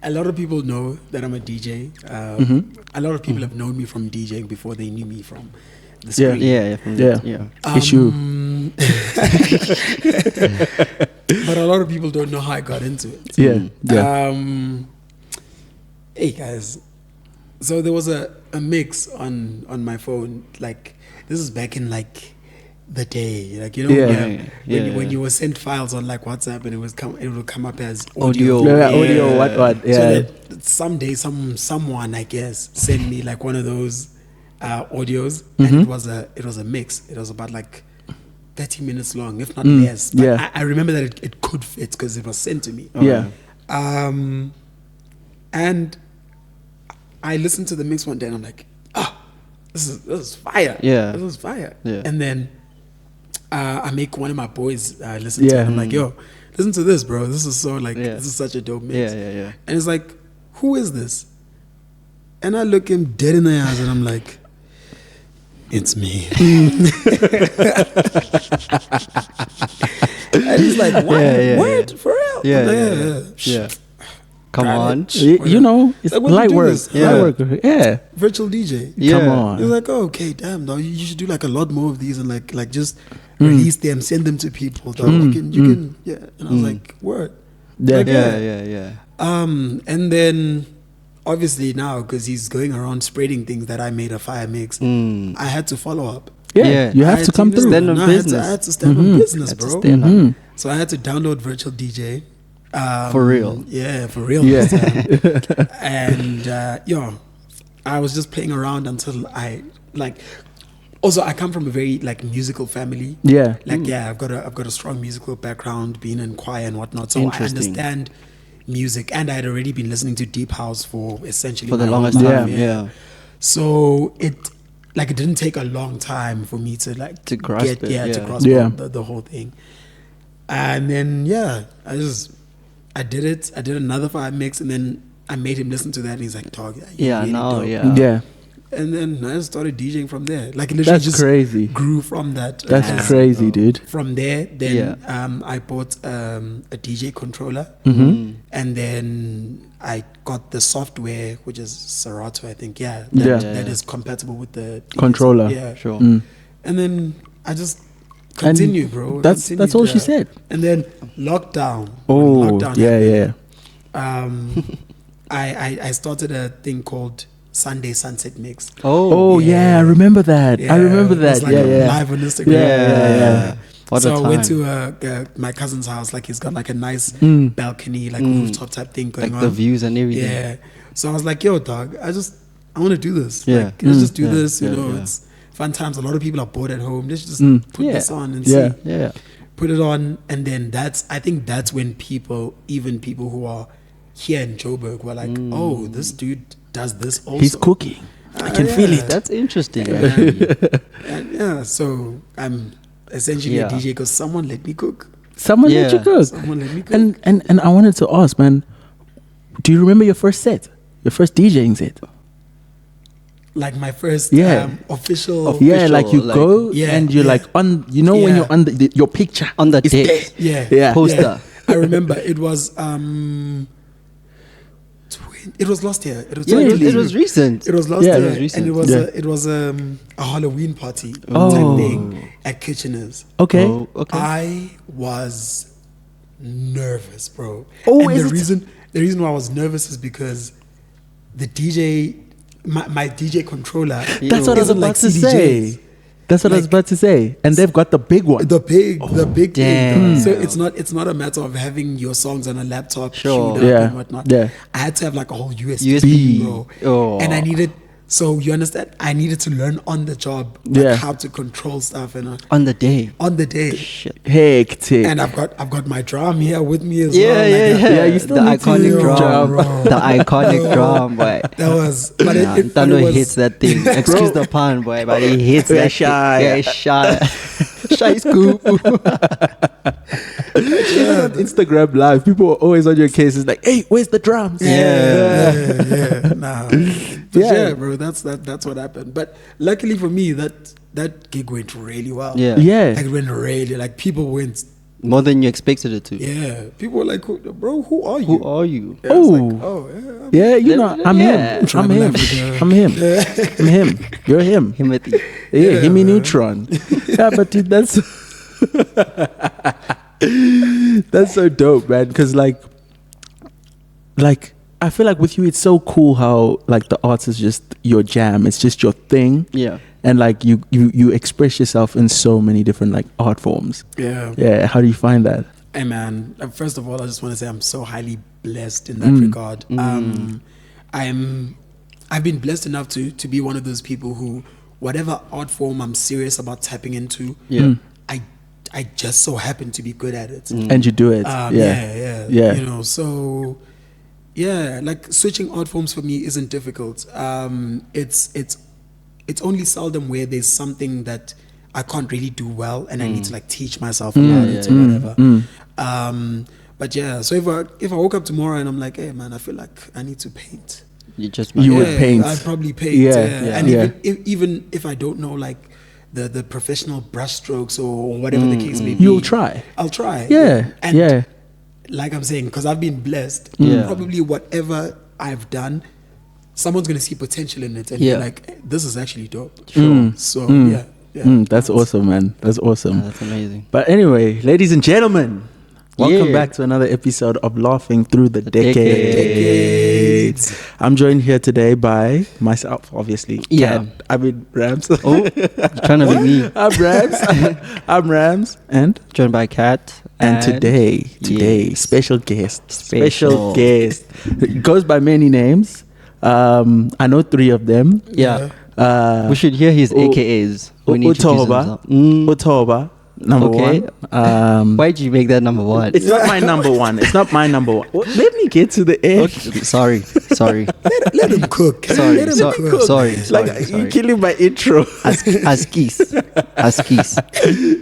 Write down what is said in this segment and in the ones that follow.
a lot of people know that I'm a DJ. A lot of people have known me from DJing before they knew me from the screen. Issue. But a lot of people don't know how I got into it. Hey guys, so there was a mix on my phone. Like this is back in like the day, like when you were sent files on like WhatsApp and it would come up as audio. What? Yeah. So that someday someone I guess sent me like one of those audios, and it was a mix. It was about like 30 minutes long, if not less. But I remember that it could fit because it was sent to me. And I listened to the mix one day and I'm like, this is fire. This is fire. And then I make one of my boys listen to it. I'm like, yo, listen to this, bro. This is so like this is such a dope mix. And it's like, who is this? And I look him dead in the eyes and I'm like, it's me. And he's like, what? For real? Yeah. Come on. It's like, light work. Light work. Yeah. Virtual DJ. Come on. He's like, okay, damn, dog, you should do like a lot more of these and like just release them, send them to people. Dog. You can, And I was like, word. And then obviously now, because he's going around spreading things that I made a fire mix, I had to follow up. You have to come through. Stand on business. I had to stand on business, bro. So I had to download Virtual DJ. For real. Yeah, for real. This time. And I was just playing around until I like. Also, I come from a very like musical family. I've got a strong musical background, being in choir and whatnot. So I understand music, and I had already been listening to deep house for essentially the longest time. So it didn't take a long time for me to like to grasp the whole thing. And then I did it. I did another fire mix, and then I made him listen to that, and he's like, "Dog, And then I just started DJing from there. Like literally, just crazy. Grew from that. That's crazy, dude. From there, then I bought a DJ controller, and then I got the software, which is Serato, I think. That is compatible with the controller. Yeah, sure. And then I just continue, bro. That's all she said. And then lockdown. I started a thing called Sunday Sunset Mix. I remember that. I remember that. Like live on Instagram. So I went to my cousin's house. Like he's got like a nice balcony, like rooftop type thing going on. Like the views and everything. Yeah. So I was like, yo, dog, I want to do this. Like, let's just do this. You know, it's fun times. A lot of people are bored at home. Let's just put this on and see. Put it on, and then I think that's when even people who are here in Joburg were like, oh, this dude does this also. He's cooking. I can feel it. That's interesting. And so I'm essentially a DJ because someone let me cook. Someone let you cook. Someone let me cook. And I wanted to ask, man, do you remember your first set? Your first DJing set? Like my first official. Like you go and you're like on, when you're on your picture on the deck, poster. I remember it was it was last year. It was it was recent. It was last year, it was recent. And it was a Halloween party type thing at Kitchener's. Okay. I was nervous, bro. Oh, and the reason why I was nervous is because the DJ, my DJ controller. That's what I was about to say. That's what I was about to say. And they've got the big one. The big damn. thing. So it's not a matter of having your songs on a laptop, sure, and whatnot. Yeah. I had to have like a whole USB, bro. Oh. And I needed, so you understand, I needed to learn on the job how to control stuff and on the day. Shit. Hectic. And I've got my drum here with me as well. Yeah, you still the need iconic drum. The iconic drum, boy. That was, but Ntando hits that thing. Excuse the pun, boy, but he hits that shy. Yeah, shy. Shy scoop. Even on Instagram Live, people are always on your case. It's like, hey, where's the drums? Yeah. Nah. But bro, that's what happened. But luckily for me, that gig went really well. Yeah. Like it went really, like people went More than you expected it to. Yeah, people were like, bro, who are you? Who are you? Yeah, like, yeah, you know, I'm yeah. him. I'm him. I'm him. I'm him. You're him. Yeah, him in Neutron. Yeah, but dude, that's that's so dope, man. Because like I feel like with you, it's so cool how like the arts is just your jam. It's just your thing. Yeah. And like you express yourself in so many different like art forms. Yeah. Yeah. How do you find that? Hey man, first of all, I just want to say I'm so highly blessed in that regard. I've been blessed enough to be one of those people who, whatever art form I'm serious about tapping into, I just so happen to be good at it. And you do it. Yeah. You know, so yeah, like switching art forms for me isn't difficult. It's only seldom where there's something that I can't really do well and I need to like teach myself about it or whatever. But yeah, so if I woke up tomorrow and I'm like, hey man, I feel like I need to paint. You would paint. I'd probably paint. And even if I don't know like the professional brush strokes or whatever the case may be, you'll try. I'll try. Yeah. And like I'm saying, because I've been blessed, probably whatever I've done, someone's going to see potential in it and be like, hey, this is actually dope. Sure. So yeah. That's awesome, man. That's awesome. That's amazing. But anyway, ladies and gentlemen, welcome back to another episode of Laughing Through the Decades. I'm joined here today by myself, obviously. Yeah. I mean, Rams. Oh, you're trying to be me. I'm Rams. I'm Rams. And? Joined by Kat. And today, special guest. Special guest. It goes by many names. I know 3 of them. Yeah. We should hear his AKAs. Utoba, number 1. Why did you make that number 1? It's not my number 1. It's not my number 1. Let me get to the end. Okay, sorry. Let him cook. Sorry. Like you're killing my intro. Askis.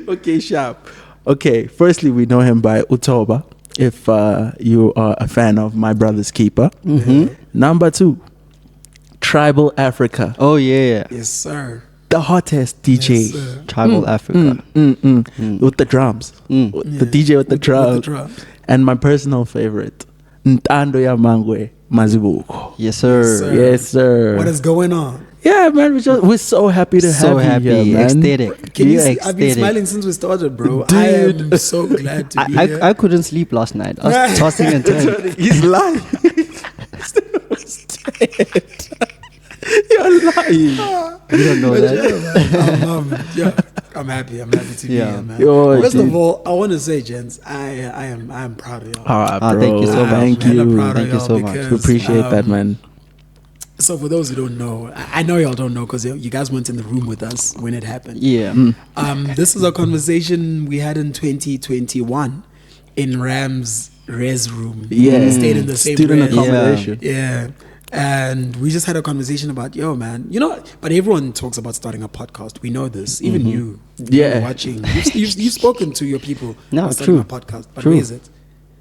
Okay, sharp. Okay, firstly, we know him by Utoba. If you are a fan of My Brother's Keeper. Number 2, Tribal Africa. Oh yeah. Yes, sir. The hottest DJ. Yes, Tribal Africa. With the drums. The DJ with the drums. And my personal favorite, Ntandoyamangwe, Mazibuko. Yes, sir. Yes, sir. What is going on? Yeah, man, we're so happy to have you here, man. Ecstatic. Can you see, I've been smiling since we started, bro. Dude. I am so glad to be here. I couldn't sleep last night. I was tossing and turning. He's lying. You're lying. You don't know that. I'm happy to be here, man. First of all, I want to say, gents, I am proud of y'all. Thank you so much. Thank you. Thank you so much. We appreciate that, man. So for those who don't know, I know y'all don't know because you guys weren't in the room with us when it happened. Yeah. This is a conversation we had in 2021 in Ram's res room. Yeah. We stayed in the same student res. accommodation. Yeah. And we just had a conversation about, yo, man, you know, but everyone talks about starting a podcast. We know this. Even you watching. You've spoken to your people about starting a podcast. But where is it?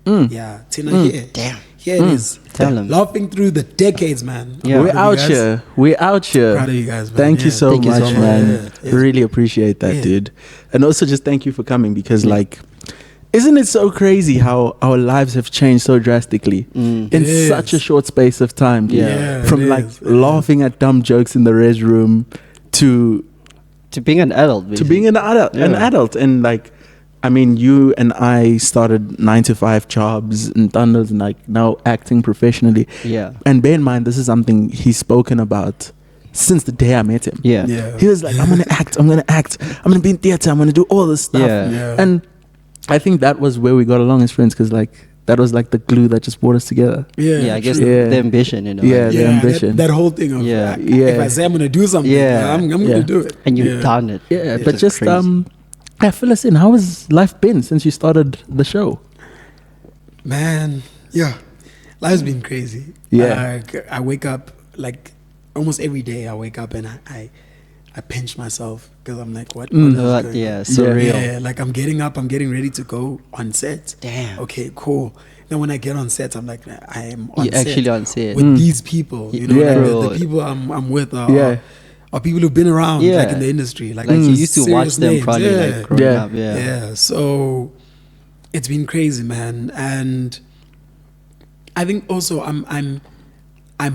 Yeah. Tina here. Damn. Here it is. Tell them. Laughing through the decades, man. Yeah. We're out here. Proud of you guys, man. Thank you so much, man. Yeah. Really appreciate that, dude. And also just thank you for coming because like, isn't it so crazy how our lives have changed so drastically in such a short space of time? From like laughing at dumb jokes in the res room to being an adult. Basically. To being an adult. And like, I mean, you and I started 9-to-5 jobs and Ntando's like now acting professionally. Yeah. And bear in mind, this is something he's spoken about since the day I met him. Yeah. He was like, I'm going to act. I'm going to be in theater. I'm going to do all this stuff. Yeah. And I think that was where we got along as friends because like, that was like the glue that just brought us together. I guess the ambition, you know. The ambition. That whole thing of if I say I'm going to do something, I'm going to do it. And you've done it. Yeah, but just crazy. Fill us in. How has life been since you started the show? Man, life's been crazy. I wake up like almost every day. I wake up and I pinch myself because I'm like, what? Surreal. Yeah, like I'm getting up, I'm getting ready to go on set. Damn. Okay, cool. Then when I get on set, I'm like, I am on You're set. Actually on set. With these people, you know, like the people I'm with are people who've been around like in the industry. Like you used to watch them names. probably like growing up. So it's been crazy, man. And I think also I'm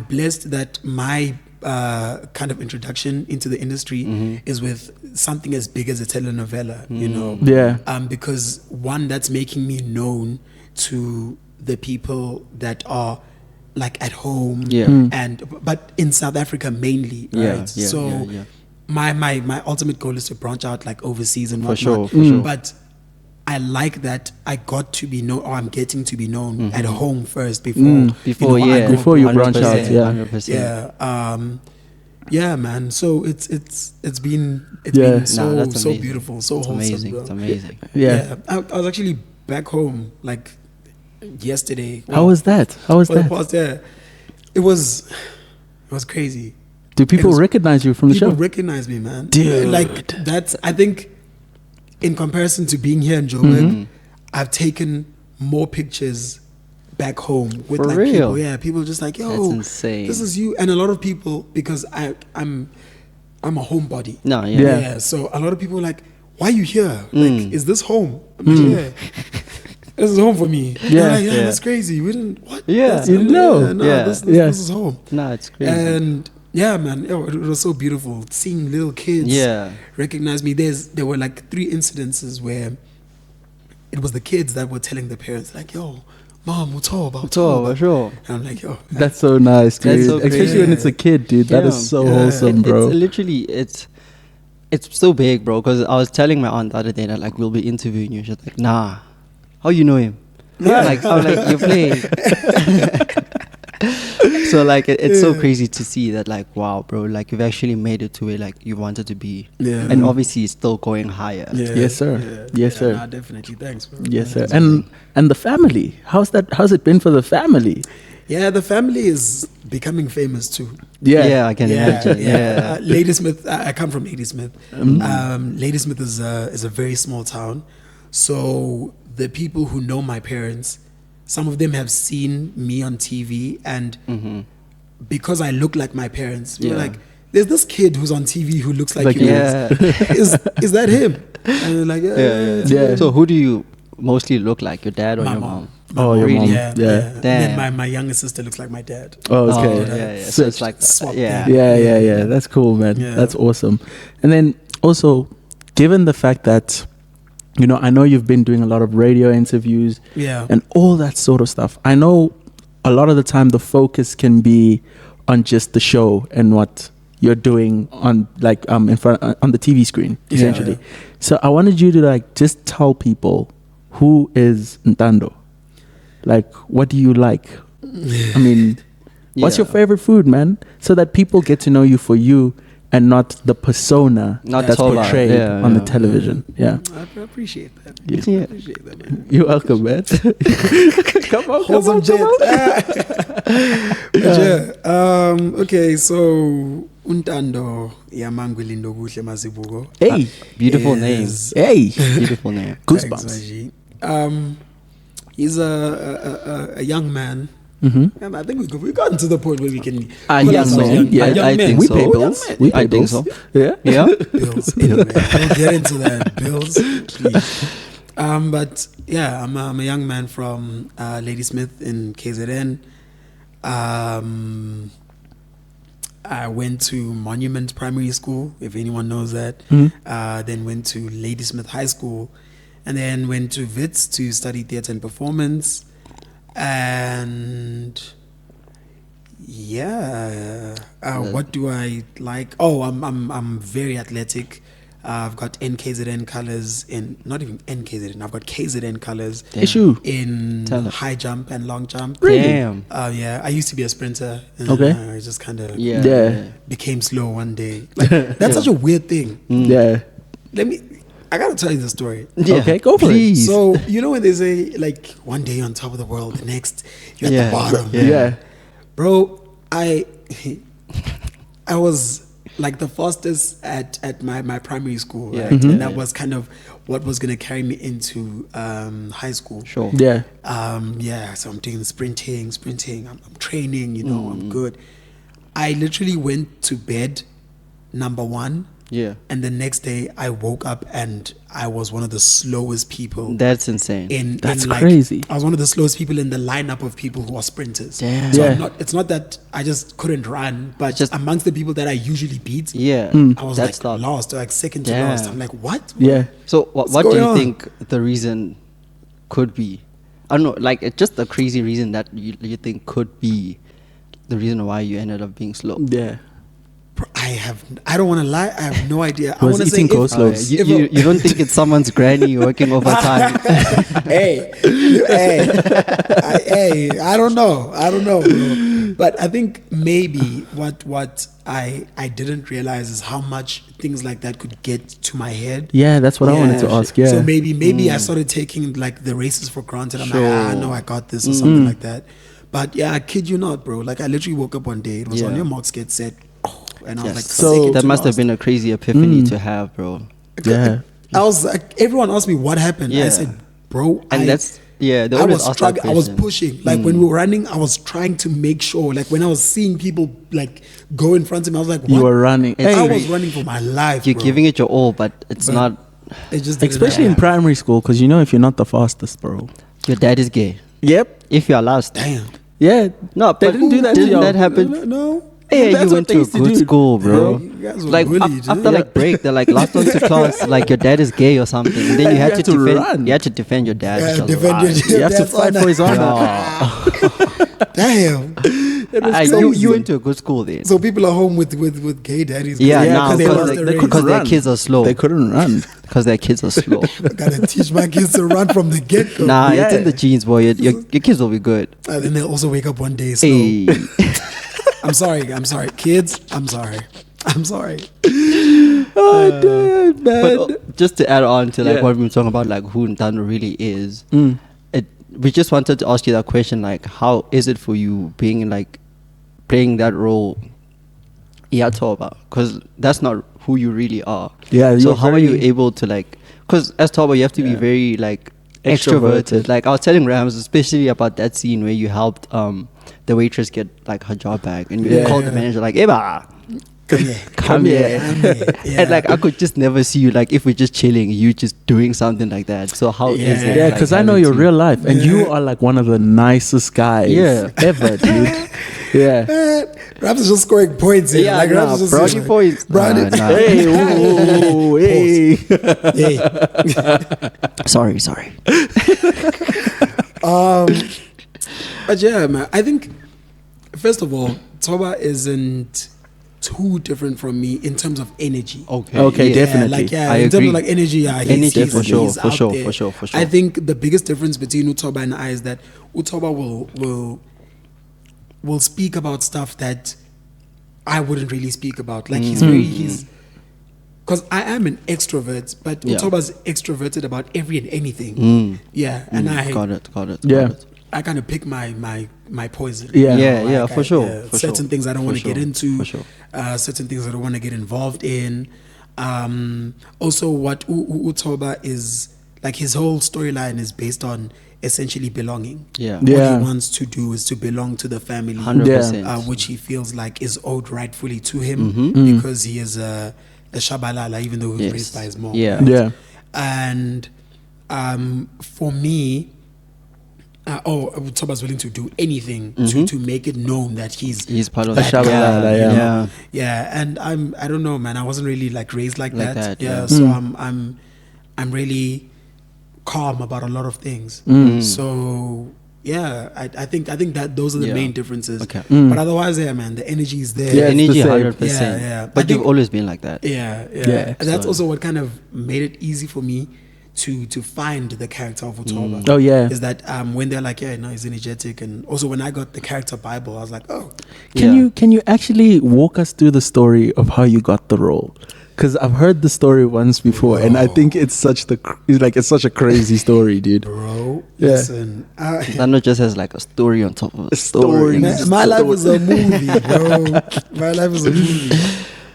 blessed that my kind of introduction into the industry is with something as big as a telenovela, you know. Yeah. Because one, that's making me known to the people that are like at home, but in South Africa mainly, right? So my ultimate goal is to branch out like overseas and whatnot. For sure. But I like that I got to be known, or I'm getting to be known at home first before you branch out. 100%. Yeah, man. So it's been so beautiful, so wholesome. Amazing. Bro. It's amazing. Yeah. I was actually back home like yesterday. How was that? It was crazy. Do people recognize you from the show? People recognize me, man. Dude. Like that's, I think, in comparison to being here in Joburg, I've taken more pictures back home with For like real? people. Yeah, people just like, yo, That's insane. this is you. And a lot of people, because I'm a homebody. No, Yeah. So a lot of people are like, why are you here? Like, is this home? I'm like, yeah. This is home for me. Yeah. That's crazy. We didn't, what? Yeah. You know. This is home. No, it's crazy. And yeah, man, it was so beautiful seeing little kids recognize me. There were like 3 incidences where it was the kids that were telling the parents like, yo, mom, sure. and I'm like, yo, That's so nice, dude. That's so Especially crazy. when it's a kid, dude. That is so wholesome, bro. It's literally, it's so big, bro. Because I was telling my aunt the other day that like we'll be interviewing you. She's like, nah, how you know him? Like, I'm like, you're playing. So like it's so crazy to see that, like, wow, bro, like you've actually made it to where like you wanted to be, and obviously it's still going higher. Yes, sir. Yes, sir. Nah, definitely, thanks, bro. Yes, sir. And the family, how's it been for the family? Yeah, the family is becoming famous too. Yeah, I can imagine. Yeah. Ladysmith, I come from Ladysmith. Ladysmith is a very small town, so the people who know my parents, some of them have seen me on TV, and because I look like my parents, we're like, there's this kid who's on TV who looks like you. Is that him? And they're like, yeah. So who do you mostly look like, your dad or your mom? Your mom. Yeah. Yeah. Then my younger sister looks like my dad. Oh, okay. Yeah. So it's like, Swap. Yeah. That's cool, man. Yeah. That's awesome. And then also, given the fact that, you know, I know you've been doing a lot of radio interviews and all that sort of stuff. I know a lot of the time the focus can be on just the show and what you're doing on like in front on the TV screen, essentially. So I wanted you to like just tell people, who is Ntando? Like, what do you like? I mean, what's your favorite food, man? So that people get to know you for you and not the persona that's portrayed on the television. Yeah. I appreciate that. Yeah. I appreciate that, man. You're welcome, man. Come on. Okay, so Ntandoyamangwe lindo kuhle Mazibuko. Hey, beautiful name. Hey, beautiful name. Goosebumps. He's a young man. And I think we've gotten to the point where we can. A young man. I think so. We pay bills. So. Yeah. Bills. Man. Don't get into that. Bills, please. But yeah, I'm a young man from Ladysmith in KZN. I went to Monument Primary School, if anyone knows that. Then went to Ladysmith High School, and then went to Wits to study theatre and performance. And what do I like? Oh, I'm very athletic. I've got NKZN colors not even NKZN. I've got KZN colors in high jump and long jump. Really? Damn. I used to be a sprinter. And I just kind of became slow one day. Like, that's such a weird thing. Yeah. I gotta tell you the story. Yeah. Okay, go for it. So you know when they say like one day you're on top of the world, the next you're at the bottom. Yeah. Bro, I was like the fastest at my primary school, right? And that was kind of what was gonna carry me into high school. Sure. Yeah. So I'm doing sprinting. I'm training. You know, I'm good. I literally went to bed number 1 Yeah. And the next day I woke up and I was one of the slowest people. That's insane. That's crazy. I was one of the slowest people in the lineup of people who are sprinters. Damn. So Yeah. it's not that I just couldn't run, but just amongst the people that I usually beat, Yeah. I was like lost, like second to Damn. last. I'm like, what? Yeah. So what do going you on? think the reason could be? I don't know, like it's just a crazy reason that you think could be the reason why you ended up being slow. Yeah. I don't want to lie. I have no idea. I Was want to say eating go-slows. You don't think it's someone's granny working overtime? hey, I don't know, bro. But I think maybe what I didn't realize is how much things like that could get to my head. Yeah, that's what I wanted to ask. Yeah. So maybe I started taking like the races for granted. I'm like, I know I got this or something like that. But yeah, I kid you not, bro. Like I literally woke up one day. It was on your marks, get set. And I was like, so that must have been a crazy epiphany to have, bro. Yeah. I was like, everyone asked me what happened. Yeah. I said, bro, And they I always was ask that struggling. I was question. pushing. Like when we were running, I was trying to make sure. Like when I was seeing people like go in front of me, I was like, what? You were running. I was running for my life. You're bro. giving it your all, but it's not. It just didn't Especially in happen. primary school, because you know if you're not the fastest, bro. Your dad is gay. Yep. If you're last. Damn. Yeah. No, They but didn't do that to didn't y'all. that happen? No. Yeah, That's you what went they to a used to good do. school, bro. You guys were Like bullied, after yeah. like break, they're like last on to class, like your dad is gay or something. And then And you had to defend. run. You had to defend your dad. Yeah, which was defend wild. your You have to dad's fight honor. for his honor. Damn. You went to a good school then. So people are home with gay daddies. Yeah, Yeah, now because they because lost they the couldn't race. because their run. kids are slow. They couldn't run. Because their kids are slow. I gotta teach my kids to run from the get go. Nah, Yeah. it's in the genes, boy. Your kids will be good. And then they'll also wake up one day slow. Hey. I'm sorry, kids. I'm sorry. Oh, damn, man. But just to add on to like Yeah. what we were talking about, like who Ntando really is, we just wanted to ask you that question, like how is it for you being in like playing that role? Yeah, Toba, because that's not who you really are. Yeah, So you're how are you very- able to like? Because as Toba, you have to be very like extroverted. Extroverted. Like I was telling Rams, especially about that scene where you helped the waitress get like her job back, and you Yeah. called the manager like, "Eba, Come here. come here." Yeah. And like I could just never see you like if we're just chilling, you just doing something like that. So how is it? Yeah, like, because I know having your to- real life, and you are like one of the nicest guys ever, dude. Yeah. Raps is just scoring points here. Yeah, like, nah, Raps is just brownie saying, points. Brownie. Nah. Hey, ooh, hey. Hey. Sorry. But yeah, man, I think first of all, Toba isn't too different from me in terms of energy. Okay, yeah. definitely. I in terms agree. of like energy, Energy, for sure, he's for out sure, there. for sure. I think the biggest difference between Utoba and I is that Utoba will speak about stuff that I wouldn't really speak about. Like he's because I am an extrovert, but Yeah. Utoba's extroverted about every and anything. Yeah, and I got it. Yeah. Got it. I kind of pick my poison. Yeah. Yeah, Like for sure. For certain sure. things I don't For want to sure. get into. For sure. Certain things I don't want to get involved in. Also, what Utoba is like, his whole storyline is based on essentially belonging. Yeah. What Yeah. he wants to do is to belong to the family, 100%. which he feels like is owed rightfully to him Mm-hmm. because he is a Shabalala, even though he was Yes. raised by his mom. Yeah. right? Yeah. And for me, Toba's willing to do anything to make it known that he's part of that that. guy, Shabalala, you yeah. know? Yeah, and I don't know, man. I wasn't really like raised like that. yeah. So I'm really calm about a lot of things. So yeah, I think that those are the Yeah. main differences. Okay. But otherwise, yeah, man, the energy is there. Yeah, it's the Energy, same. 100%. Yeah. I But you've think- always been like that. Yeah. Yeah. And that's So- also what kind of made it easy for me to find the character of Utoba. Oh, yeah. Is that when they're like, yeah, no, he's energetic, and also when I got the character Bible, I was like, oh, Can you actually walk us through the story of how you got the role? Because I've heard the story once before, and I think it's such a crazy story, dude. bro, Yeah. listen, Ntando just has like a story on top of a story. story. my life is a movie, bro. My life is a movie.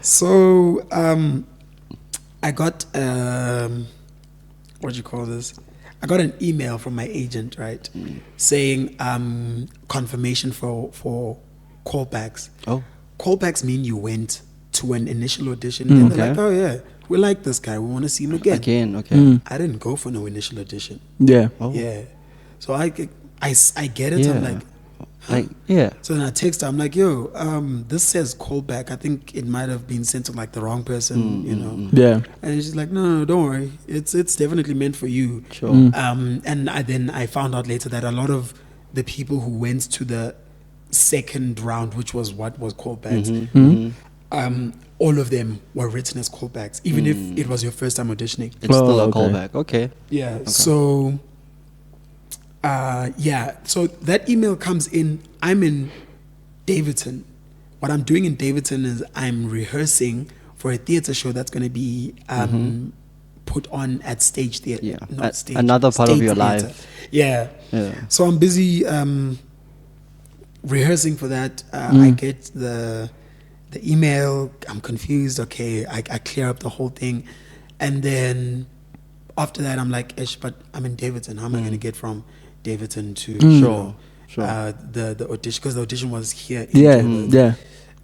So I got what do you call this? I got an email from my agent, right, saying confirmation for callbacks. Oh. Callbacks mean you went to an initial audition. And they're like, oh yeah, we like this guy. We want to see him again. I didn't go for no initial audition. Yeah. Yeah. So I get it. I'm like, So then I text her. I'm like, yo, this says callback. I think it might have been sent to like the wrong person, you know. Yeah. And she's like, no, don't worry. It's definitely meant for you. Sure. And I found out later that a lot of the people who went to the second round, which was what was callbacks, all of them were written as callbacks, even if it was your first time auditioning. It's still a callback. Okay. Yeah. Okay. So. So that email comes in. I'm in Davidson. What I'm doing in Davidson is I'm rehearsing for a theater show that's going to be put on at Stage Theater. Yeah, not stage, another part of your theater. life. Yeah. So I'm busy rehearsing for that. I get the email. I'm confused. Okay, I clear up the whole thing, and then after that, I'm like, Ish, but I'm in Davidson. How am I going to get from Davidson to the audition, because the audition was here in Joburg.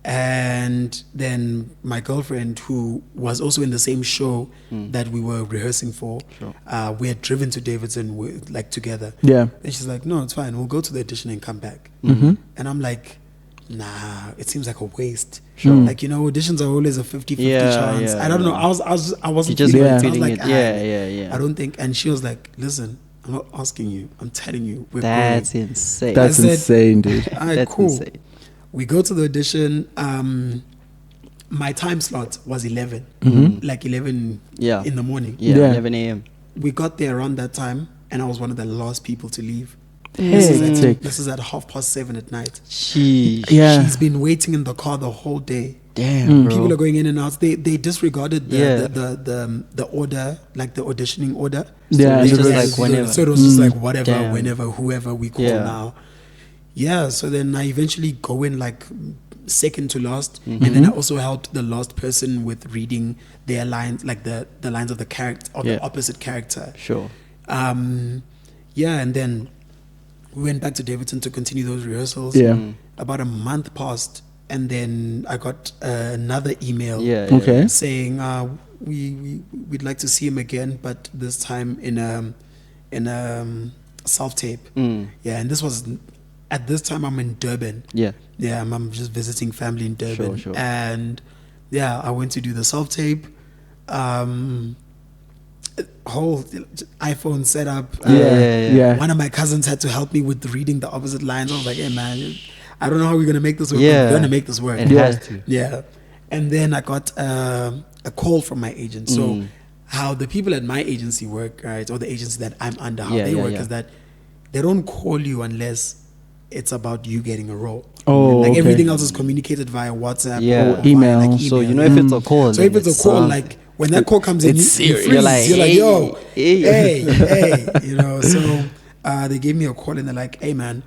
And then my girlfriend, who was also in the same show that we were rehearsing for, we had driven to Davidson together. And she's like, no, it's fine, we'll go to the audition and come back. And I'm like, nah, it seems like a waste. Like, you know, auditions are always a 50-50 chance. I don't know. I wasn't just feeling it. feeling I was like, it. I don't think. And she was like, listen, I'm not asking you, I'm telling you, we're That's going. insane. That's insane, dude. All right, That's cool. insane. We go to the audition. My time slot was 11, like 11 in the morning. 11 a.m. We got there around that time, and I was one of the last people to leave. This is at 7:30 at night. She's been waiting in the car the whole day. Damn, bro. People are going in and out. They disregarded the order, like the auditioning order. So it was like whenever. So it was just like whatever, whenever, whoever we call now. Yeah. So then I eventually go in like second to last, and then I also helped the last person with reading their lines, like the lines of the character, of the opposite character. And then we went back to Davidson to continue those rehearsals. About a month passed, and then I got another email saying we'd like to see him again, but this time in a self-tape. And this was at this time I'm in Durban. I'm just visiting family in Durban. And I went to do the self-tape. Whole iPhone setup. One of my cousins had to help me with reading the opposite lines. I was like, hey man, I don't know how we're gonna make this work. We're gonna make this work. It has to. And then I got a call from my agent. So how the people at my agency work, right, or the agency that I'm under, how they work is that they don't call you unless it's about you getting a role. Everything else is communicated via WhatsApp or email. Via, email. So you know if it's a call. So if it's a call, like when that call comes in, you're like, yo, hey, you know. So they gave me a call and they're like, hey man,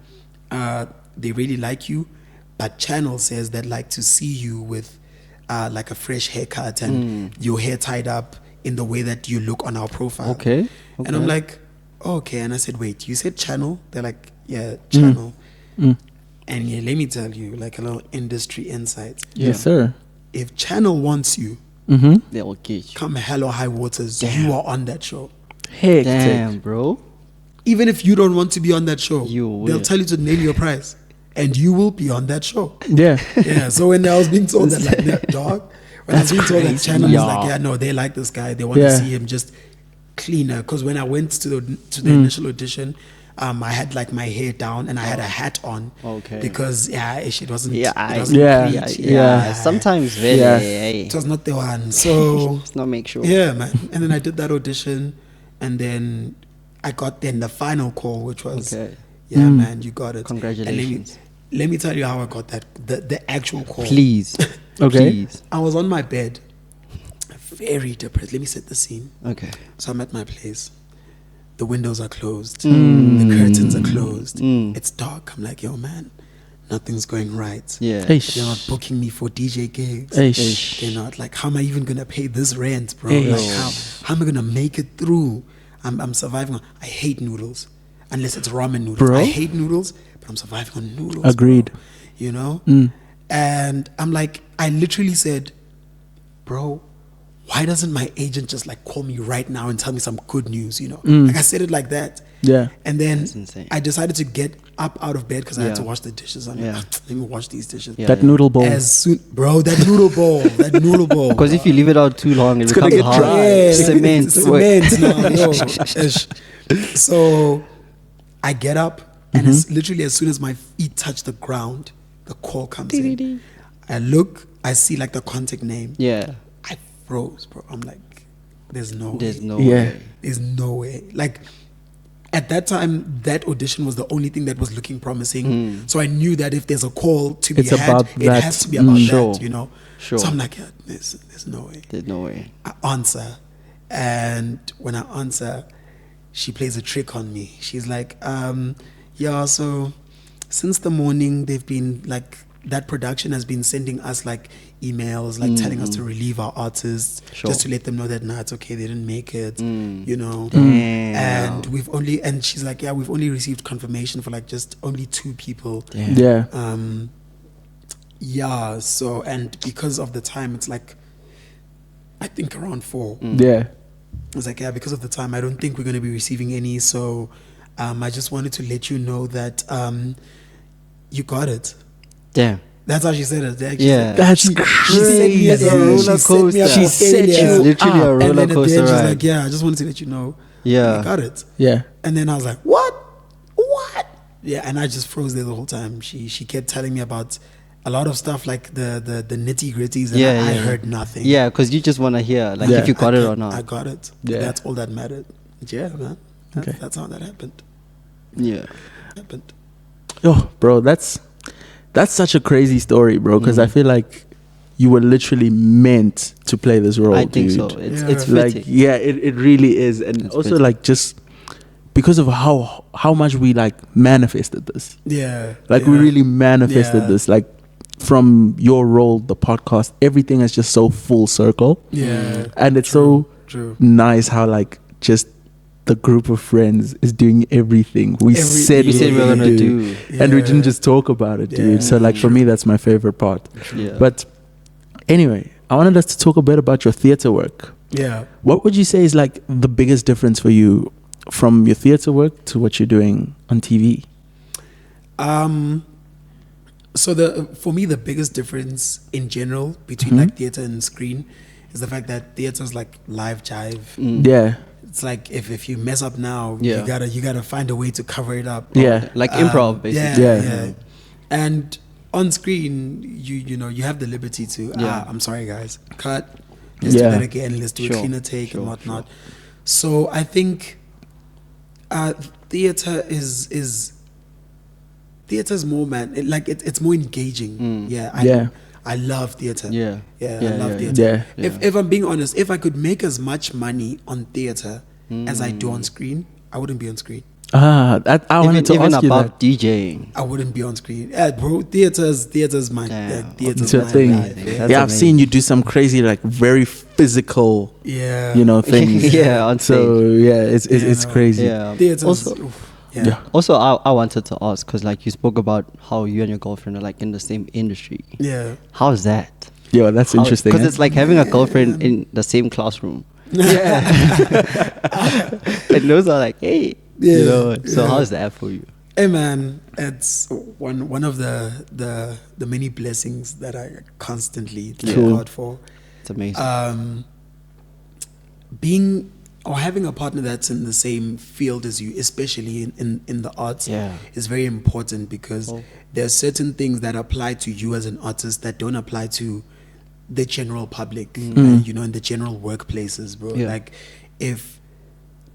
they really like you, but Channel says they'd like to see you with like a fresh haircut and your hair tied up in the way that you look on our profile. And I'm like, okay. And I said, wait, you said Channel? They're like, yeah, Channel. And let me tell you, like a little industry insight. Yes, sir. If Channel wants you, they'll get you. Come hell or high waters, you are on that show. Hectic. Damn, bro. Even if you don't want to be on that show, they'll tell you to name your price, and you will be on that show. Yeah. So when I was being told that, like, dog, when I was being told that Channel was like, no, they like this guy, they want to see him just cleaner. Because when I went to the initial audition, I had like my hair down and I had a hat on. Because it wasn't. Sometimes it was not the one. So let's not make sure. Yeah, man. And then I did that audition, and then I got then the final call, which was man, you got it. Congratulations. And let me tell you how I got that the actual call. Please. Please. I was on my bed, very depressed. Let me set the scene. So I'm at my place. The windows are closed. The curtains are closed. It's dark. I'm like, yo, man, nothing's going right. They're not booking me for DJ gigs. They're not like, how am I even gonna pay this rent, bro? Like, how am I gonna make it through? I'm surviving. I hate noodles, unless it's ramen noodles. Bro? I hate noodles, but I'm surviving on noodles. Agreed. Bro, you know. And I'm like, I literally said, bro, why doesn't my agent just like call me right now and tell me some good news, you know? Like I said it like that. Yeah. And then I decided to get up out of bed because I had to wash the dishes. I'm like, let me wash these dishes. That noodle bowl. That noodle bowl. That noodle bowl. Because if you leave it out too long, it becomes hard. Dry. Cement. So I get up, and it's literally as soon as my feet touch the ground, the call comes in. I look, I see like the contact name. Yeah. I froze, bro. I'm like, there's no way. There's no way. Like, at that time, that audition was the only thing that was looking promising. So I knew that if there's a call to be had, it has to be about that, you know? Sure. So I'm like, yeah, there's no way. There's no way. I answer. And when I answer, she plays a trick on me. She's like, yeah, so since the morning, they've been like, that production has been sending us like emails, like telling us to relieve our artists, just to let them know that, nah, it's okay, they didn't make it, you know. And and she's like, yeah, we've only received confirmation for like just only 2 people. So, and because of the time, it's like, I think around 4. Yeah. I was like, yeah, because of the time, I don't think we're going to be receiving any. So I just wanted to let you know that you got it. Damn. That's how she said it. That's crazy. She set me as a roller coaster. She set you literally a roller coaster ride. She's like, yeah, I just wanted to let you know. Yeah. You got it. Yeah. And then I was like, what? Yeah, and I just froze there the whole time. She kept telling me about a lot of stuff, like the nitty gritties, and I heard nothing. Yeah, because you just want to hear, like, if you got it or not. I got it. Yeah. That's all that mattered. Yeah, man. That's how that happened. Yeah. Happened. Oh, bro, that's such a crazy story, bro, because I feel like you were literally meant to play this role, I think dude. so. It's like, it really is. And it's also fitting. Like, just because of how much we like manifested this. Yeah. Like we really manifested this. Like from your role, the podcast, everything is just so full circle. Yeah. And it's so nice how like just the group of friends is doing everything we said we were gonna do. And we didn't just talk about it, dude. So like for me, that's my favorite part. But anyway, I wanted us to talk a bit about your theater work. Yeah. What would you say is like the biggest difference for you from your theater work to what you're doing on TV? So for me, the biggest difference in general between like theater and screen is the fact that theater is like live jive. Yeah. It's like if you mess up now, you gotta find a way to cover it up. Yeah. Like improv, basically. Yeah. And on screen, you know, you have the liberty to I'm sorry guys, cut. Let's do that again. Let's do a cleaner take and whatnot. So I think theater is theater's more it's more engaging. I love theater. I love theater. If I'm being honest, if I could make as much money on theater as I do on screen, I wouldn't be on screen. I wanted to ask you about that. DJing. I wouldn't be on screen. Bro, theater's my theater's my thing. life. I've seen you do some crazy, like very physical, you know, things. On stage. So it's crazy. Theater's Also, I wanted to ask, because like you spoke about how you and your girlfriend are like in the same industry. Yeah. How's that? Yeah, that's interesting. Because it's like having a girlfriend in the same classroom. And those are like, hey, you know. So how's that for you? Hey man, it's one of the many blessings that I constantly thank God for. It's amazing. Being or having a partner that's in the same field as you, especially in the arts, is very important, because there are certain things that apply to you as an artist that don't apply to the general public, you know, in the general workplaces, bro. Like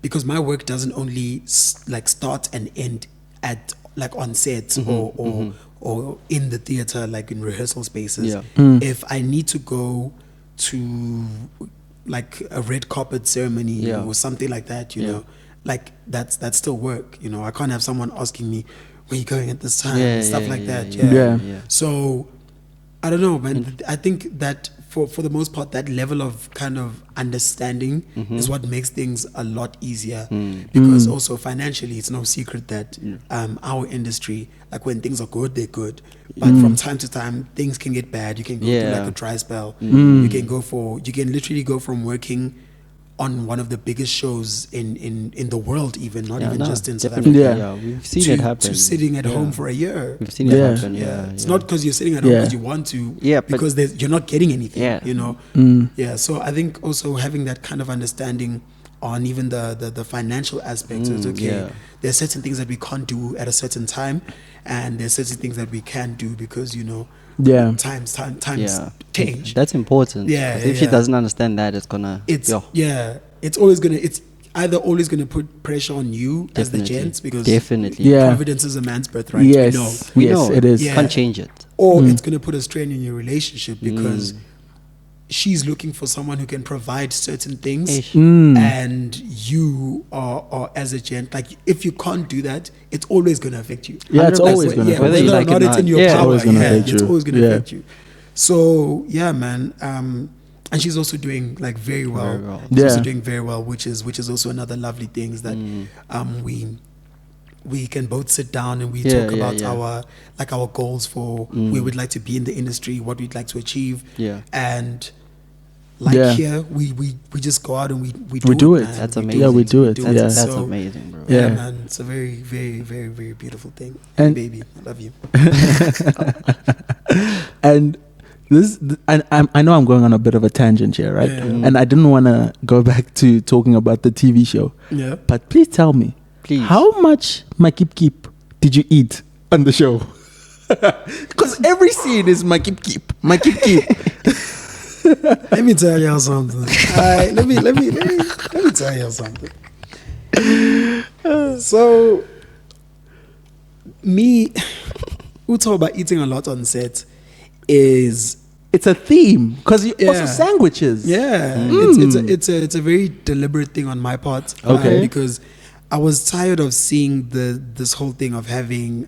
because my work doesn't only like start and end at like on set or in the theater, like in rehearsal spaces. If I need to go to like a red carpet ceremony or something like that, you know, like that's still work. You know, I can't have someone asking me, where you going at this time, and stuff like that. So I don't know, man. I think that for the most part, that level of kind of understanding is what makes things a lot easier. Because also financially, it's no secret that our industry, like when things are good, they're good. But from time to time, things can get bad. You can go through like a dry spell. You can literally go from working on one of the biggest shows in the world, even not even just in South Africa. Yeah, we've seen it happen. To sitting at home for a year. We've seen it happen. It's not because you're sitting at home because you want to. Because you're not getting anything. You know. So I think also having that kind of understanding on even the financial aspects is okay. There's certain things that we can't do at a certain time, and there's certain things that we can do because times change. That's important. If she doesn't understand that, it's either always gonna put pressure on you as the gents, because providence is a man's birthright. We know it is. Can't change it. Or it's gonna put a strain in your relationship because she's looking for someone who can provide certain things, and you are as a gent, like if you can't do that, it's always going to affect you. It's always going to affect you. Whether you like it or not, it's in your power. It's always going to affect you. So man, and she's also doing like very well. She's also doing very well, which is also another lovely thing is that we can both sit down and we talk about our goals for where we'd like to be in the industry, what we'd like to achieve, and here we just go out and we do it. That's amazing. Yeah, we do it. That's amazing, bro. Yeah, man, it's a very, very, very, very beautiful thing. And baby, I love you. And I know I'm going on a bit of a tangent here, right? And I didn't want to go back to talking about the TV show. Yeah. But please tell me, how much makip did you eat on the show? Because every scene is makip. Let me tell y'all something. Let me tell y'all something. So, who talk about eating a lot on set it's a theme because you also sandwiches. It's a very deliberate thing on my part. Because I was tired of seeing this whole thing of having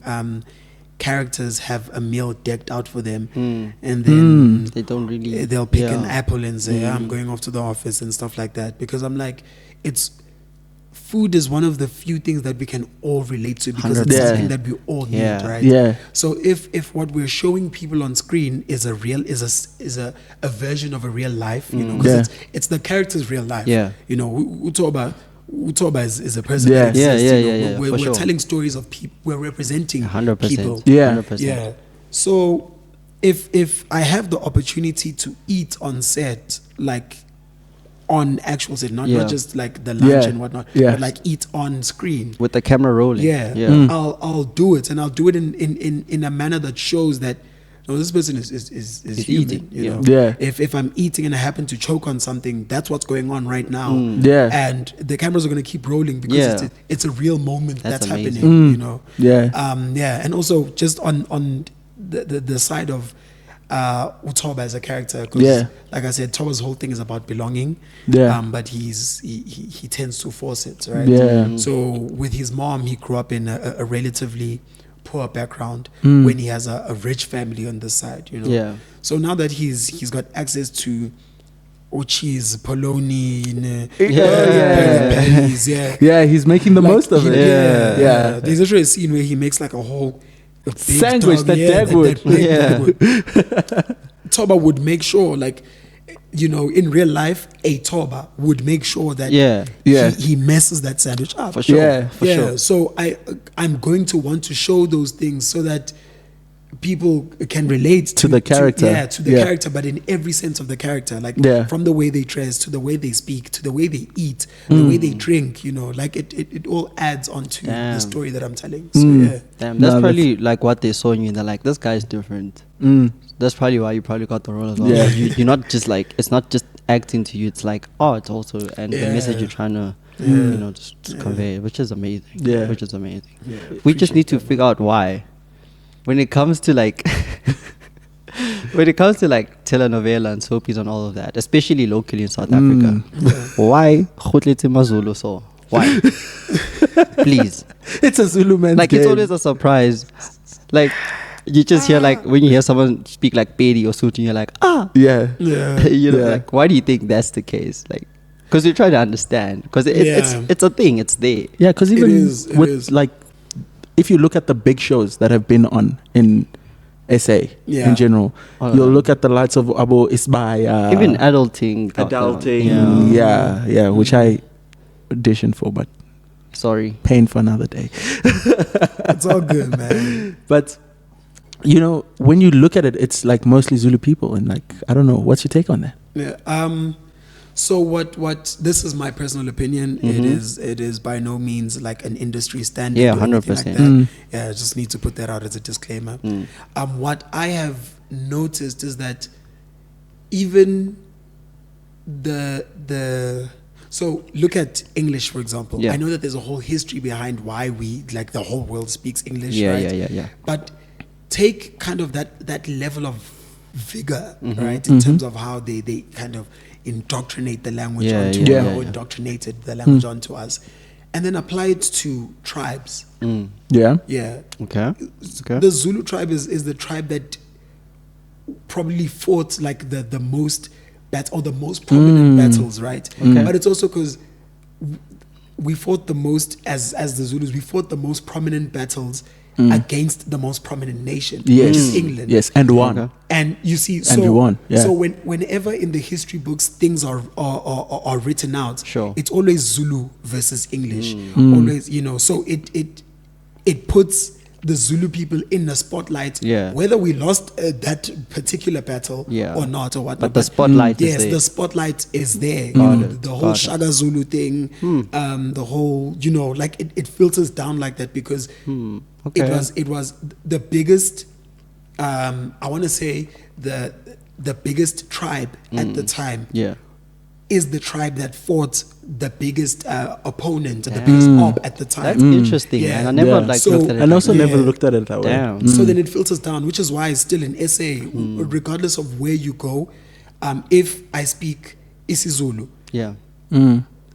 characters have a meal decked out for them, and then they'll pick an apple and say I'm going off to the office and stuff like that, because I'm like, food is one of the few things that we can all relate to, because it's something that we all need, right? So if what we're showing people on screen is a version of a real life, because it's the character's real life. Utoba is a person that exists. We're telling stories of people. We're representing 100%. people. 100%. So if I have the opportunity to eat on set, like on actual set, not just like the lunch and whatnot, but like eat on screen with the camera rolling. I'll do it, and I'll do it in a manner that shows that this person is human. If I'm eating and I happen to choke on something, that's what's going on right now. And the cameras are going to keep rolling because it's a real moment that's happening. And also just on the side of Utoba as a character, because like I said, Toba's whole thing is about belonging. But he tends to force it, right? So with his mom, he grew up in a relatively poor background when he has a rich family on this side, So now that he's got access to cheese, polony, pennies, he's making the most of it. There's actually a scene where he makes like a whole big sandwich dog, that Dad would. Toba would make sure, like, in real life, a Toba would make sure that he messes that sandwich up. For sure. Sure. So I'm going to want to show those things so that people can relate to the character. To the character, but in every sense of the character, like from the way they dress to the way they speak to the way they eat, the way they drink, like it all adds onto the story that I'm telling. So that's probably like what they saw in you. They're like, this guy's different. That's probably why you probably got the role as well. You're not just like, it's not just acting to you, it's like it's also the message you're trying to just convey, which is amazing. We just need to figure out why when it comes to like telenovela and soapies and all of that, especially locally in South Africa, why Kutlwano Mazulu? So why? Please, it's a Zulu man's like game. It's always a surprise. Like You just hear like when you hear someone speak like Pedi or Suti, you're like, yeah. You know, like, why do you think that's the case? Like, because you're trying to understand. Because it's a thing. It's there. Yeah, because even with like, if you look at the big shows that have been on in SA in general, you'll look at the likes of Abo Isbaya. Even adulting. Yeah, which I auditioned for, but sorry, pain for another day. It's all good, man. But you know, when you look at it, it's like mostly Zulu people, and like, I don't know, what's your take on that? Yeah. So what this is my personal opinion. It is by no means like an industry standard. Yeah, 100%. Like yeah, I just need to put that out as a disclaimer. What I have noticed is that even so look at English, for example. I know that there's a whole history behind why we, like, the whole world speaks English, right? Yeah. But take kind of that level of vigor, right, in terms of how they kind of indoctrinate the language onto us, or indoctrinated the language onto us, and then apply it to tribes. Yeah. Okay. The Zulu tribe is the tribe that probably fought like the most the most prominent battles, right? But it's also because we fought the most as the Zulus. We fought the most prominent battles against the most prominent nation, which is England. Yes, and won. And you see, and we won. Yeah. So whenever in the history books things are written out, it's always Zulu versus English. Always, you know. So it puts the Zulu people in the spotlight, whether we lost that particular battle or not, or whatnot. But the spotlight is there. Yes, the spotlight is there. The whole Shaka Zulu thing, the whole, you know, like it filters down like that because it was the biggest, I want to say the biggest tribe at the time. Is the tribe that fought the biggest opponent, the biggest op at the time. That's interesting, man. I never looked at it. And also never looked at it that way. So then it filters down, which is why still in SA, regardless of where you go, if I speak isiZulu,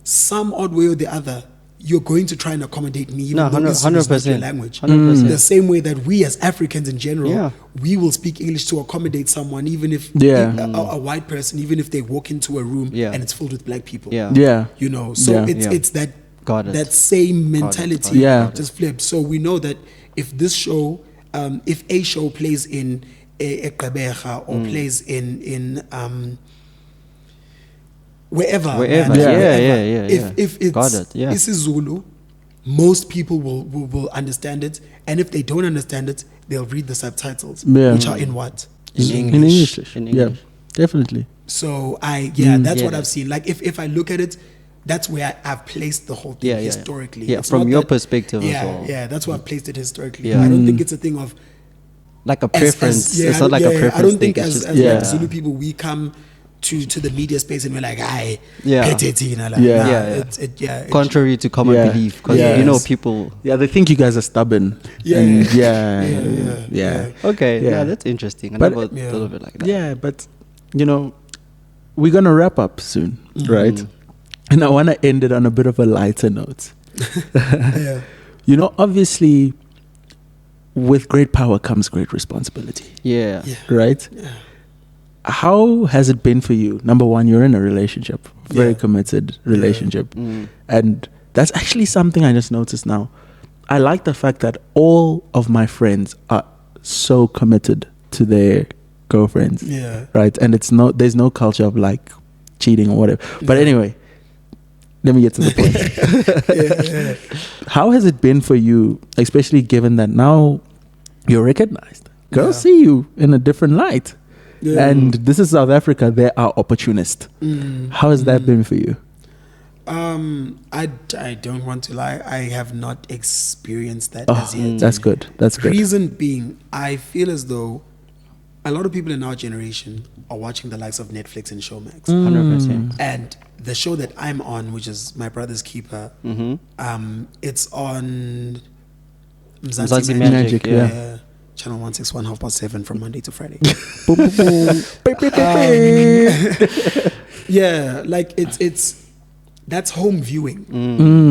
some odd way or the other, you're going to try and accommodate me, even though it's not your language. 100%. The same way that we as Africans in general, we will speak English to accommodate someone, even if a white person, even if they walk into a room and it's filled with black people. You know, so it's that that same mentality just flipped. So we know that if this show, if a show plays in a Gqeberha or plays in wherever. If it's isiZulu, most people will understand it, and if they don't understand it, they'll read the subtitles, which are in what? In English. Yeah, definitely. So that's what I've seen. Like if I look at it, that's where I've placed the whole thing historically. Yeah, from your perspective as well. Yeah, that's where I've placed it historically. I don't think it's a thing of like a preference. It's not like a preference. I don't think as like Zulu people we come to the media space and we're like, contrary to common belief, because you know people. Yeah, they think you guys are stubborn. Okay, that's interesting. I never thought of it like that. Yeah, but you know, we're gonna wrap up soon, right? And I want to end it on a bit of a lighter note. You know, obviously, with great power comes great responsibility. Right. How has it been for you? Number one, you're in a relationship, very committed relationship. And that's actually something I just noticed now. I like the fact that all of my friends are so committed to their girlfriends. Right. And there's no culture of like cheating or whatever. But anyway, let me get to the point. How has it been for you, especially given that now you're recognized? Girls see you in a different light. And this is South Africa. They are opportunists. How has that been for you? I don't want to lie. I have not experienced that as yet. That's good. That's good. Reason being, I feel as though a lot of people in our generation are watching the likes of Netflix and Showmax. 100%. And the show that I'm on, which is My Brother's Keeper, it's on Mzanzi Magic. Channel 161, 7:30 from Monday to Friday. Like it's that's home viewing.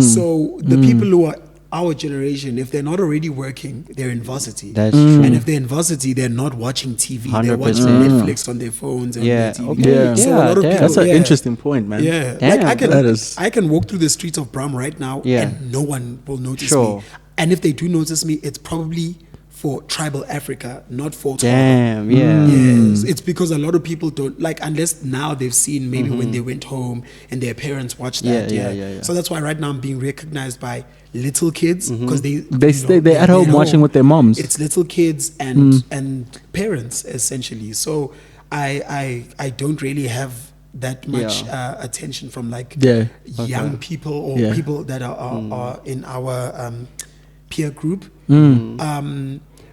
So the people who are our generation, if they're not already working, they're in varsity. That's true. And if they're in varsity, they're not watching TV. 100%. They're watching Netflix on their phones and Yeah, their TV. okay. Yeah. So a lot of people, That's an interesting point, man. Yeah, Damn, like that I can walk through the streets of Bram right now, and no one will notice me. And if they do notice me, it's probably for tribal Africa, not for Damn, yeah. Yes, it's because a lot of people don't like, unless now they've seen maybe when they went home and their parents watched that. Yeah. So that's why right now I'm being recognized by little kids because they're at home watching with their moms. It's little kids and parents essentially. So I don't really have that much attention from like young people or people that are in our peer group.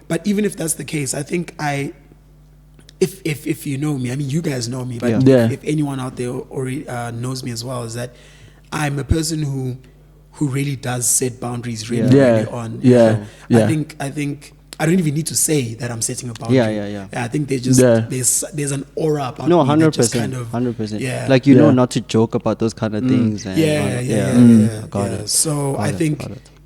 But even if that's the case, I think if you know me, I mean, you guys know me, but if anyone out there already knows me as well, is that I'm a person who really does set boundaries really early on. I think I don't even need to say that I'm setting a boundary. I think there's an aura about me. 100%. 100%. Yeah. Like you know not to joke about those kind of things. And Got it. So I think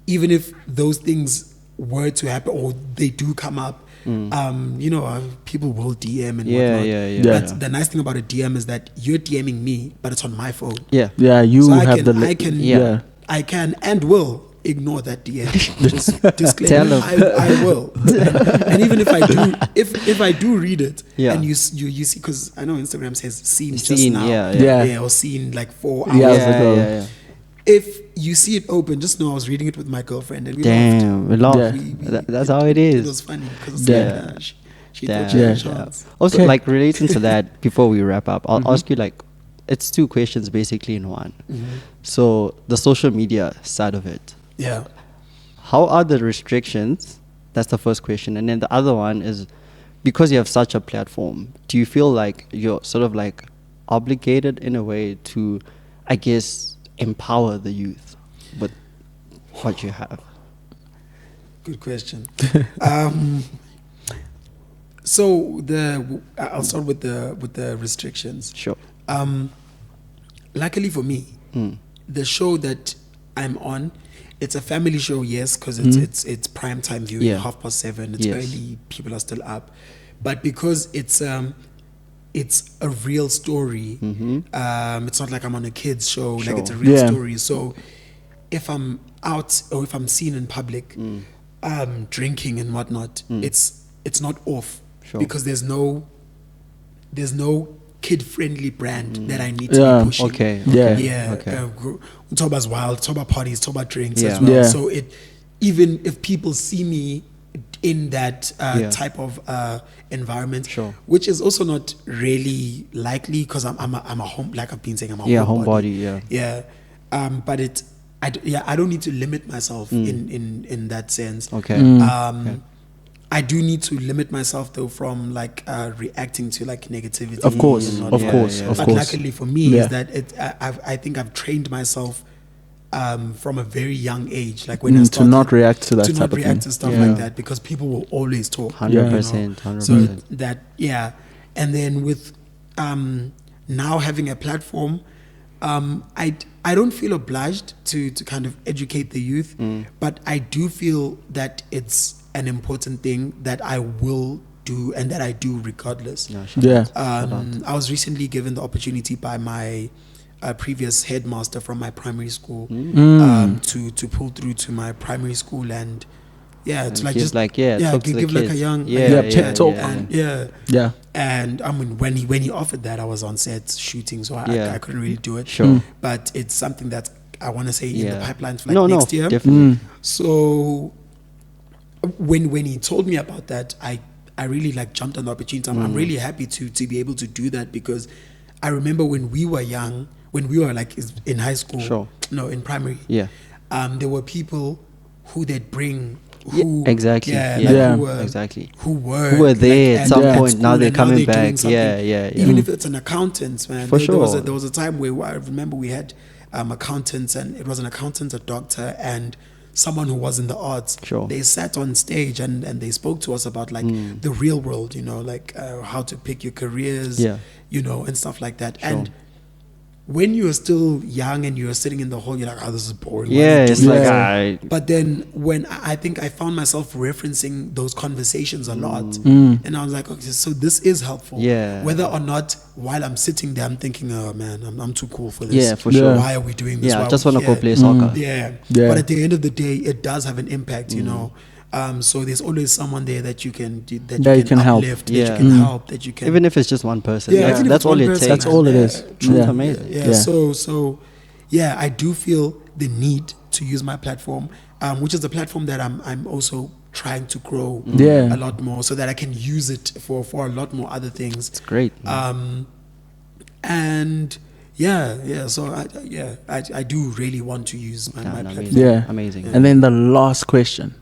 even if those things were to happen or they do come up, people will DM and whatnot. But the nice thing about a DM is that you're DMing me, but it's on my phone. You so have I can and will ignore that DM. Just disclaimer, I will. And even if I do, if I do read it, and you see, because I know Instagram says seen just now, or seen like 4 hours ago. If you see it open, just know I was reading it with my girlfriend and we laughed. That's how it is. It was funny because she thought she had a chance. Also, like relating to that, before we wrap up, I'll ask you like, it's 2 questions basically in one. So the social media side of it. Yeah. How are the restrictions? That's the first question. And then the other one is, because you have such a platform, do you feel like you're sort of like obligated in a way to, I guess, empower the youth with what you have? Good question. So I'll start with the restrictions. Sure. Luckily for me, the show that I'm on, it's a family show, yes, because it's prime time viewing, 7:30. It's early, people are still up, but because it's a real story. It's not like I'm on a kids show. Like it's a real story. So if I'm out or if I'm seen in public, drinking and whatnot, it's not off because there's no kid-friendly brand that I need to be pushing. Toba's wild, Toba parties, Toba drinks as well. So even if people see me in that type of environment, which is also not really likely because I'm a home, like I've been saying, I'm a homebody. But I don't need to limit myself in that sense. I do need to limit myself though from like reacting to like negativity. Of course. But luckily for me is that I think I've trained myself from a very young age, like when I started to not react to that to type not of react thing. to stuff like that because people will always talk. 100%. 100%. So that and then with now having a platform, I don't feel obliged to kind of educate the youth, but I do feel that it's an important thing that I will do and that I do regardless. I was recently given the opportunity by my previous headmaster from my primary school to pull through to my primary school and to like just like give like a young talk and I mean when he offered that I was on set shooting so I couldn't really do it but it's something that I want to say in the pipeline for like next year definitely. So when he told me about that I really like jumped on the opportunity. I'm really happy to be able to do that because I remember when we were young, when we were like in high school, in primary, there were people who they'd bring who who were there at some point. Now they're coming back. Even if it's an accountant, man. For sure. There was a time where I remember we had accountants, and it was an accountant, a doctor, and someone who was in the arts. They sat on stage and they spoke to us about like the real world, like how to pick your careers, and stuff like that. And when you're still young and you're sitting in the hall, you're like, oh, this is boring. Yeah, it's like, but then when I think I found myself referencing those conversations a lot, and I was like, okay, so this is helpful. Yeah. Whether or not while I'm sitting there, I'm thinking, oh man, I'm too cool for this. Yeah, for sure. Why are we doing this? Yeah, Why I just want to go play soccer. Yeah. But at the end of the day, it does have an impact, you know. So there's always someone there that you can uplift, that you can help, that you can, even if it's just one person. Yeah, that's all it takes. That's all it is. It's amazing. Yeah. So I do feel the need to use my platform, which is a platform that I'm also trying to grow a lot more, so that I can use it for a lot more other things. It's great. And so I do really want to use my platform. Yeah, amazing. And then the last question: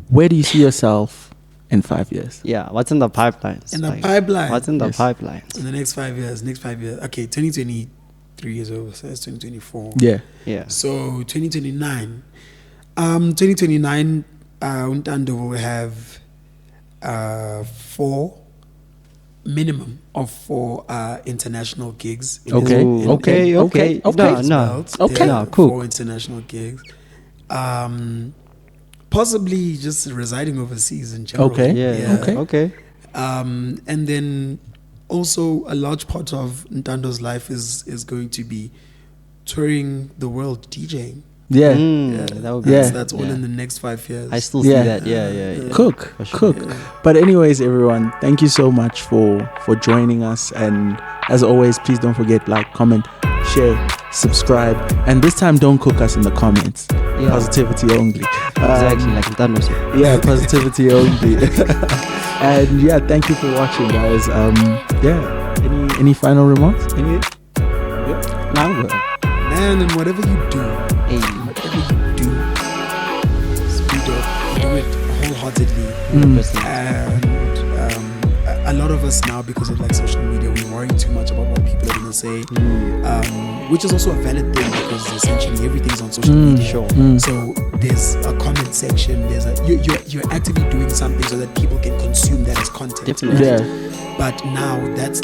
where do you see yourself in 5 years? Yeah, what's in the pipelines? In the pipeline. What's in the pipelines? In the next 5 years. Okay, 2023 years old, so that's 2024. Yeah. So 2029. 2029, Ntando will have minimum of 4 international gigs. Okay. No, cool. 4 international gigs. Possibly just residing overseas in general. Okay. And then also a large part of Ntando's life is going to be touring the world, DJing. That's all in the next 5 years. I still see that. Yeah. Cook. But anyways, everyone, thank you so much for joining us. And as always, please don't forget, like, comment, share, subscribe, and this time don't cook us in the comments. Positivity only. Exactly, like Ntando said. Yeah, positivity only. And thank you for watching, guys. Any final remarks? Man, and whatever you do, speed up, do it wholeheartedly. And a lot of us now, because of like social media, we worry too much about what people are going to say, which is also a valid thing, because essentially everything's on social media. So there's a comment section, you're actively doing something so that people can consume that as content. Definitely. But now that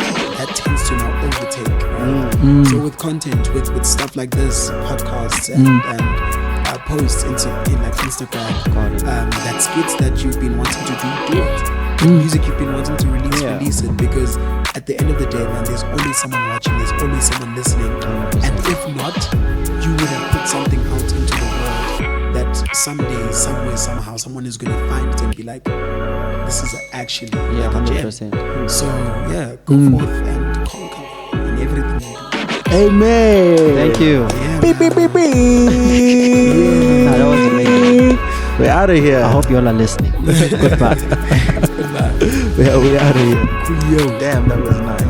tends to now overtake. Right? So with content, with stuff like this, podcasts and posts in like Instagram, that skits that you've been wanting to do it. Music you've been wanting to release it, because at the end of the day, man, there's always someone watching, there's always someone listening. 100%. And if not, you would have put something out into the world that someday, somewhere, somehow, someone is going to find it and be like, this is actually like a 100%. gem. So go forth and conquer in everything you do. Amen. Thank you. Beep. That was amazing. We're out of here. I hope you all are listening. Goodbye. We're out of here. Damn, that was nice.